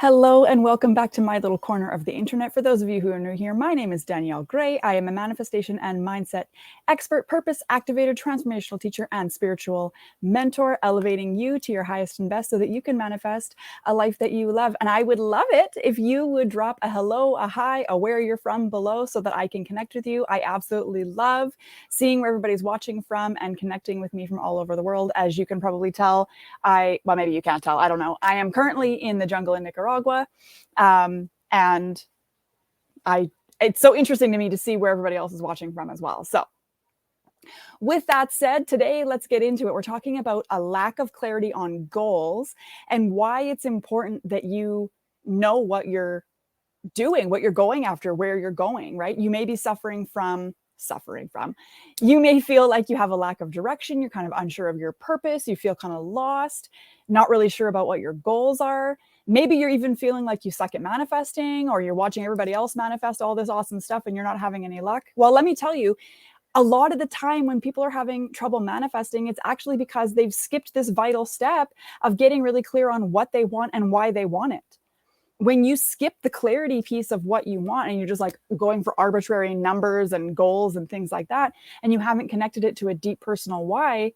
Hello and welcome back to my little corner of the internet. For those of you who are new here, my name is Danielle Gray. I am a manifestation and mindset expert, purpose activator, transformational teacher, and spiritual mentor, elevating you to your highest and best so that you can manifest a life that you love. And I would love it if you would drop a hello, a hi, a where you're from below so that I can connect with you. I absolutely love seeing where everybody's watching from and connecting with me from all over the world. As you can probably tell, well, maybe you can't tell, I don't know. I am currently in the jungle in Nicaragua. And it's so interesting to me to see where everybody else is watching from as well. So with that said, today, let's get into it. We're talking about a lack of clarity on goals and why it's important that you know what you're doing, what you're going after, where you're going, right? You may be suffering from, you may feel like you have a lack of direction. You're kind of unsure of your purpose. You feel kind of lost, not really sure about what your goals are. Maybe you're even feeling like you suck at manifesting, or you're watching everybody else manifest all this awesome stuff and you're not having any luck. Well, let me tell you, a lot of the time when people are having trouble manifesting, it's actually because they've skipped this vital step of getting really clear on what they want and why they want it. When you skip the clarity piece of what you want and you're just like going for arbitrary numbers and goals and things like that, and you haven't connected it to a deep personal why,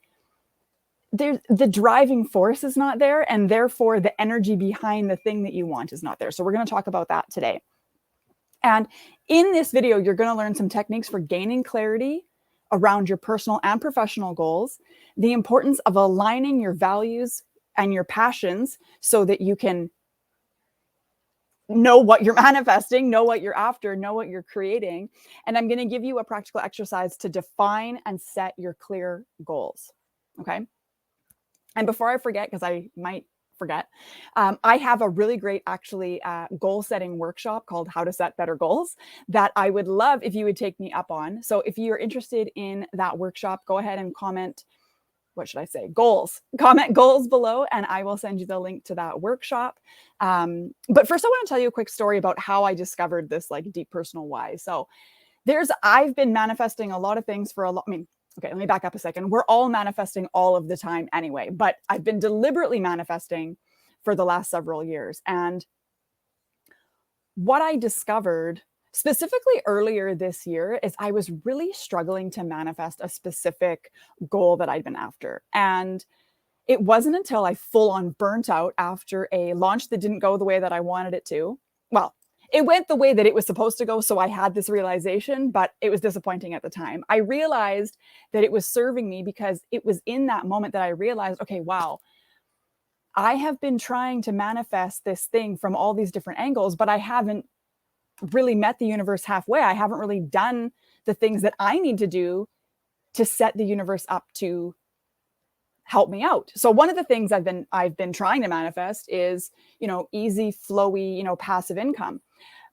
the driving force is not there, and therefore the energy behind the thing that you want is not there. So we're going to talk about that today. And in this video, you're going to learn some techniques for gaining clarity around your personal and professional goals, the importance of aligning your values and your passions so that you can know what you're manifesting, know what you're after, know what you're creating. And I'm going to give you a practical exercise to define and set your clear goals. Okay. And before I forget, because I might forget, I have a really great goal setting workshop called How to Set Better Goals that I would love if you would take me up on. So if you're interested in that workshop, go ahead and comment. What should I say? Goals. Comment goals below, and I will send you the link to that workshop. But first, I want to tell you a quick story about how I discovered this like deep personal why. So I've been manifesting a lot of things for a lot. Okay, let me back up a second. We're all manifesting all of the time anyway, but I've been deliberately manifesting for the last several years. And what I discovered specifically earlier this year is I was really struggling to manifest a specific goal that I'd been after. And it wasn't until I full on burnt out after a launch that didn't go the way that I wanted it to. Well, it went the way that it was supposed to go. So I had this realization, but it was disappointing at the time. I realized that it was serving me because it was in that moment that I realized, okay, wow, I have been trying to manifest this thing from all these different angles, but I haven't really met the universe halfway. I haven't really done the things that I need to do to set the universe up to help me out. So one of the things I've been trying to manifest is, easy, flowy, passive income.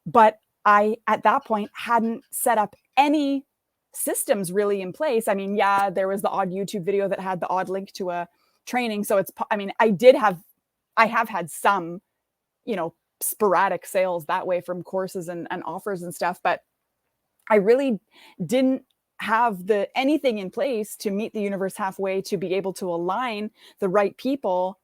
But I, at that point, hadn't set up any systems really in place. Yeah, there was the odd YouTube video that had the odd link to a training. So I have had some, sporadic sales that way from courses and offers and stuff, but I really didn't have anything in place to meet the universe halfway to be able to align the right people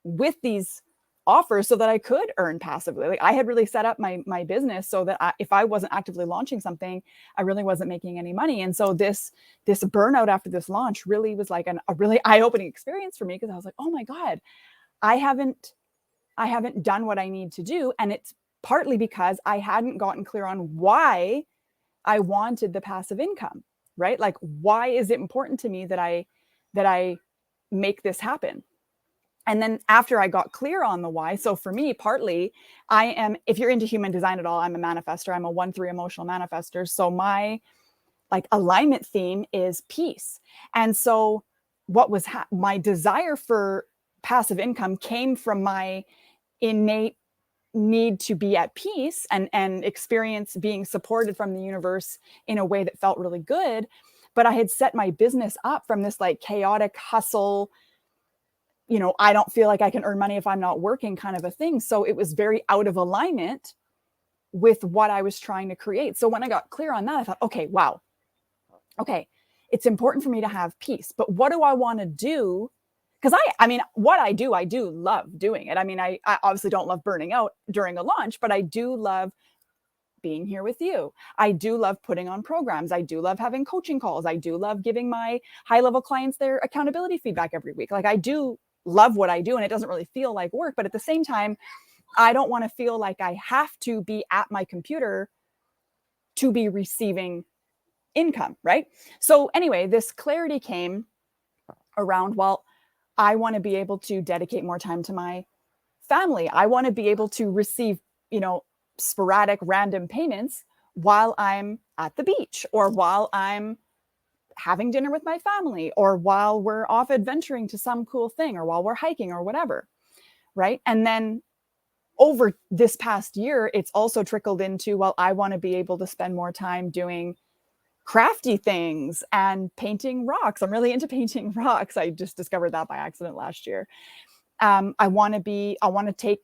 with these offers so that I could earn passively. Like I had really set up my business so that if I wasn't actively launching something, I really wasn't making any money. And so this burnout after this launch really was like a really eye-opening experience for me, because I was like, oh my God, I haven't done what I need to do. And it's partly because I hadn't gotten clear on why I wanted the passive income, right? Like, why is it important to me that I make this happen? And then after I got clear on the why, so for me, partly if you're into human design at all, I'm a manifestor. I'm a 1-3 emotional manifestor. So my alignment theme is peace. And so what was my desire for passive income came from my innate need to be at peace and experience being supported from the universe in a way that felt really good. But I had set my business up from this chaotic hustle, I don't feel like I can earn money if I'm not working kind of a thing. So it was very out of alignment with what I was trying to create. So when I got clear on that, I thought, okay, wow. Okay, it's important for me to have peace, but what do I want to do because I mean, what I do love doing it. I mean, I obviously don't love burning out during a launch, but I do love being here with you. I do love putting on programs. I do love having coaching calls. I do love giving my high level clients their accountability feedback every week. Like, I do love what I do, and it doesn't really feel like work. But at the same time, I don't want to feel like I have to be at my computer to be receiving income, right? So anyway, this clarity came around, well, I want to be able to dedicate more time to my family. I want to be able to receive, sporadic random payments while I'm at the beach, or while I'm having dinner with my family, or while we're off adventuring to some cool thing, or while we're hiking or whatever. Right. And then over this past year, it's also trickled into, well, I want to be able to spend more time doing crafty things and painting rocks. I'm really into painting rocks. I just discovered that by accident last year. I want to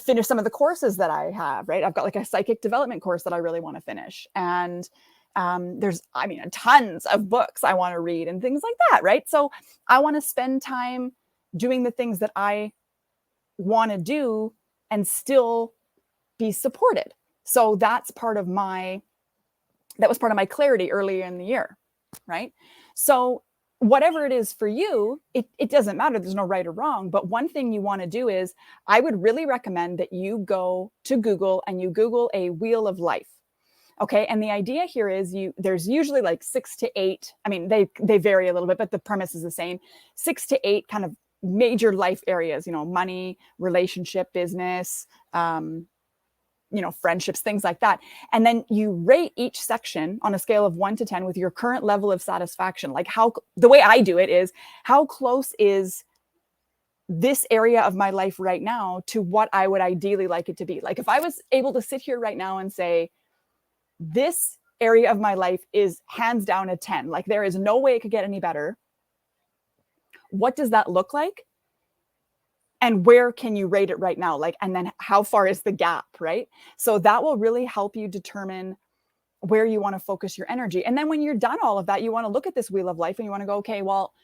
finish some of the courses that I have, right? I've got like a psychic development course that I really want to finish. And there's, tons of books I want to read and things like that, right? So I want to spend time doing the things that I want to do and still be supported. So that was part of my clarity earlier in the year, right? So whatever it is for you, it doesn't matter. There's no right or wrong. But one thing you want to do is, I would really recommend that you go to Google and you Google a wheel of life. Okay. And the idea here is there's usually like 6 to 8. I mean, they vary a little bit, but the premise is the same. 6 to 8 kind of major life areas, money, relationship, business, friendships, things like that. And then you rate each section on a scale of 1 to 10 with your current level of satisfaction. Like, the way I do it is, how close is this area of my life right now to what I would ideally like it to be? Like, if I was able to sit here right now and say, this area of my life is hands down a 10, like there is no way it could get any better. What does that look like? And where can you rate it right now? Like, and then how far is the gap, right? So that will really help you determine where you want to focus your energy. And then when you're done all of that, you want to look at this wheel of life and you want to go, okay, well,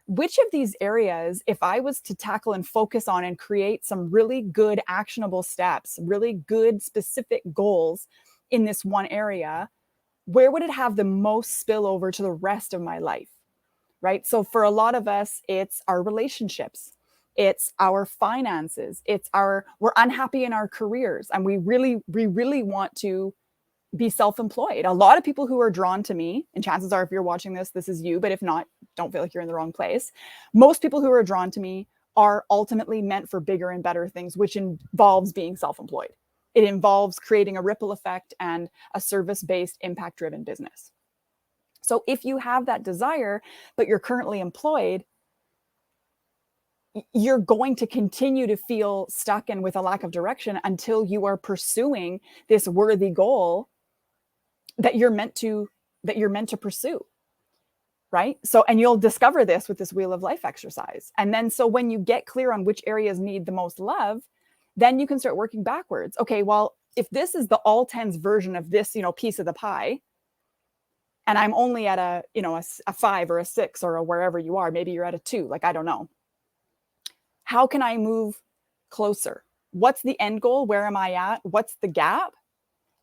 which of these areas, if I was to tackle and focus on and create some really good actionable steps, really good specific goals in this one area, where would it have the most spillover to the rest of my life, right? So for a lot of us, it's our relationships. It's our finances. We're unhappy in our careers, and we really want to be self-employed. A lot of people who are drawn to me, and chances are if you're watching this is you, but if not, don't feel like you're in the wrong place. Most people who are drawn to me are ultimately meant for bigger and better things, which involves being self-employed. It involves creating a ripple effect and a service-based, impact-driven business. So if you have that desire, but you're currently employed, you're going to continue to feel stuck and with a lack of direction until you are pursuing this worthy goal that you're meant to pursue. Right? So, and you'll discover this with this wheel of life exercise. And then, so when you get clear on which areas need the most love, then you can start working backwards. Okay, well, if this is the all tens version of this, piece of the pie, and I'm only at a 5 or a 6 or a wherever you are, maybe you're at a 2, like, I don't know. How can I move closer? What's the end goal? Where am I at? What's the gap?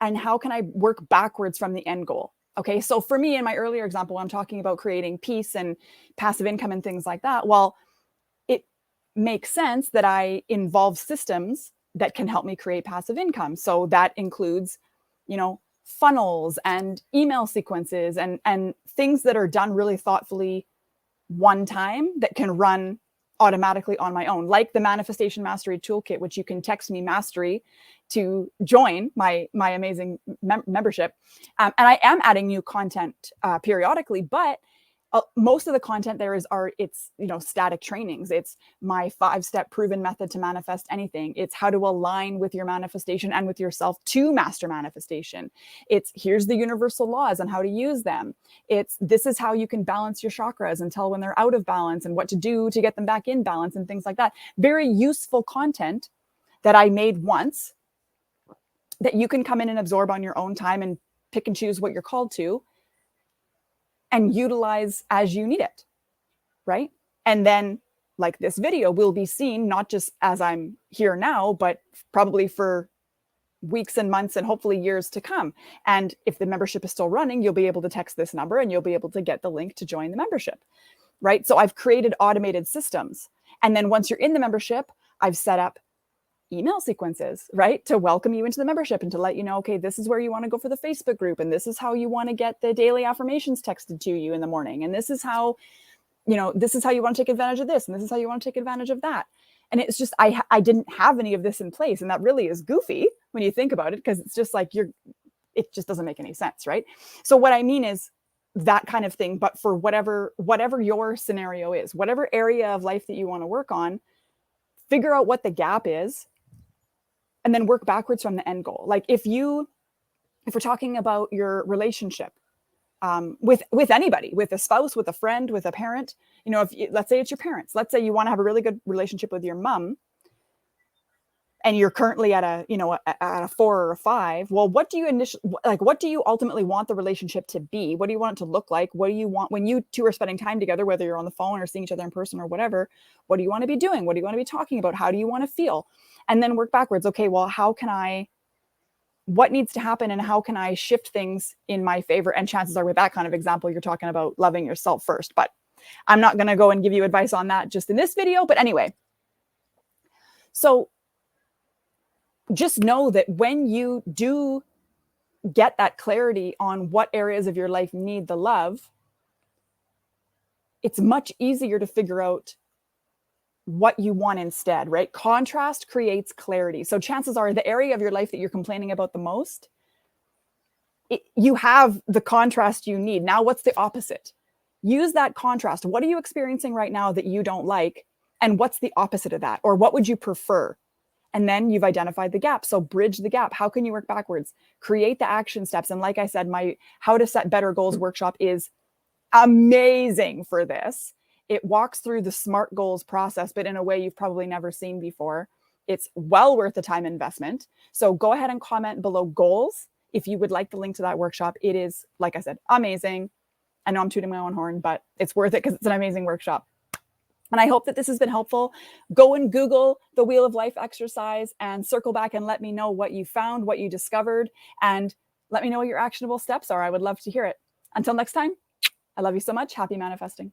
And how can I work backwards from the end goal? Okay, so for me, in my earlier example, I'm talking about creating peace and passive income and things like that. Well, it makes sense that I involve systems that can help me create passive income. So that includes, funnels and email sequences and things that are done really thoughtfully one time that can run automatically on my own, like the Manifestation Mastery Toolkit, which you can text me mastery to join my amazing membership. And I am adding new content periodically, but most of the content there it's static trainings. It's my 5-step proven method to manifest anything. It's how to align with your manifestation and with yourself to master manifestation. It's here's the universal laws and how to use them. This is how you can balance your chakras and tell when they're out of balance and what to do to get them back in balance and things like that. Very useful content that I made once that you can come in and absorb on your own time and pick and choose what you're called to and utilize as you need it, right? And then like this video will be seen not just as I'm here now, but probably for weeks and months and hopefully years to come. And if the membership is still running, you'll be able to text this number and you'll be able to get the link to join the membership, right? So I've created automated systems. And then once you're in the membership, I've set up email sequences, right? To welcome you into the membership and to let you know, okay, this is where you want to go for the Facebook group. And this is how you want to get the daily affirmations texted to you in the morning. And this is how, this is how you want to take advantage of this. And this is how you want to take advantage of that. And it's just, I didn't have any of this in place. And that really is goofy when you think about it, because it's just like it just doesn't make any sense, right? So what I mean is that kind of thing, but for whatever your scenario is, whatever area of life that you want to work on, figure out what the gap is and then work backwards from the end goal. Like if we're talking about your relationship, with anybody, with a spouse, with a friend, with a parent, let's say it's your parents, let's say you want to have a really good relationship with your mom and you're currently at a 4 or a 5. Well, what do you ultimately want the relationship to be? What do you want it to look like? What do you want when you two are spending time together, whether you're on the phone or seeing each other in person or whatever? What do you want to be doing? What do you want to be talking about? How do you want to feel? And then work backwards. Okay, well, what needs to happen and how can I shift things in my favor? And chances are with that kind of example, you're talking about loving yourself first, but I'm not going to go and give you advice on that just in this video. But anyway, so just know that when you do get that clarity on what areas of your life need the love, it's much easier to figure out what you want instead, right? Contrast creates clarity. So chances are the area of your life that you're complaining about the most, you have the contrast you need. Now, what's the opposite? Use that contrast. What are you experiencing right now that you don't like? And what's the opposite of that? Or what would you prefer? And then you've identified the gap. So bridge the gap. How can you work backwards? Create the action steps. And like I said, my How to Set Better Goals workshop is amazing for this. It walks through the SMART goals process, but in a way you've probably never seen before. It's well worth the time investment. So go ahead and comment below goals if you would like the link to that workshop. It is, like I said, amazing. I know I'm tooting my own horn, but it's worth it because it's an amazing workshop. And I hope that this has been helpful. Go and Google the Wheel of Life exercise and circle back and let me know what you found, what you discovered, and let me know what your actionable steps are. I would love to hear it. Until next time, I love you so much. Happy manifesting.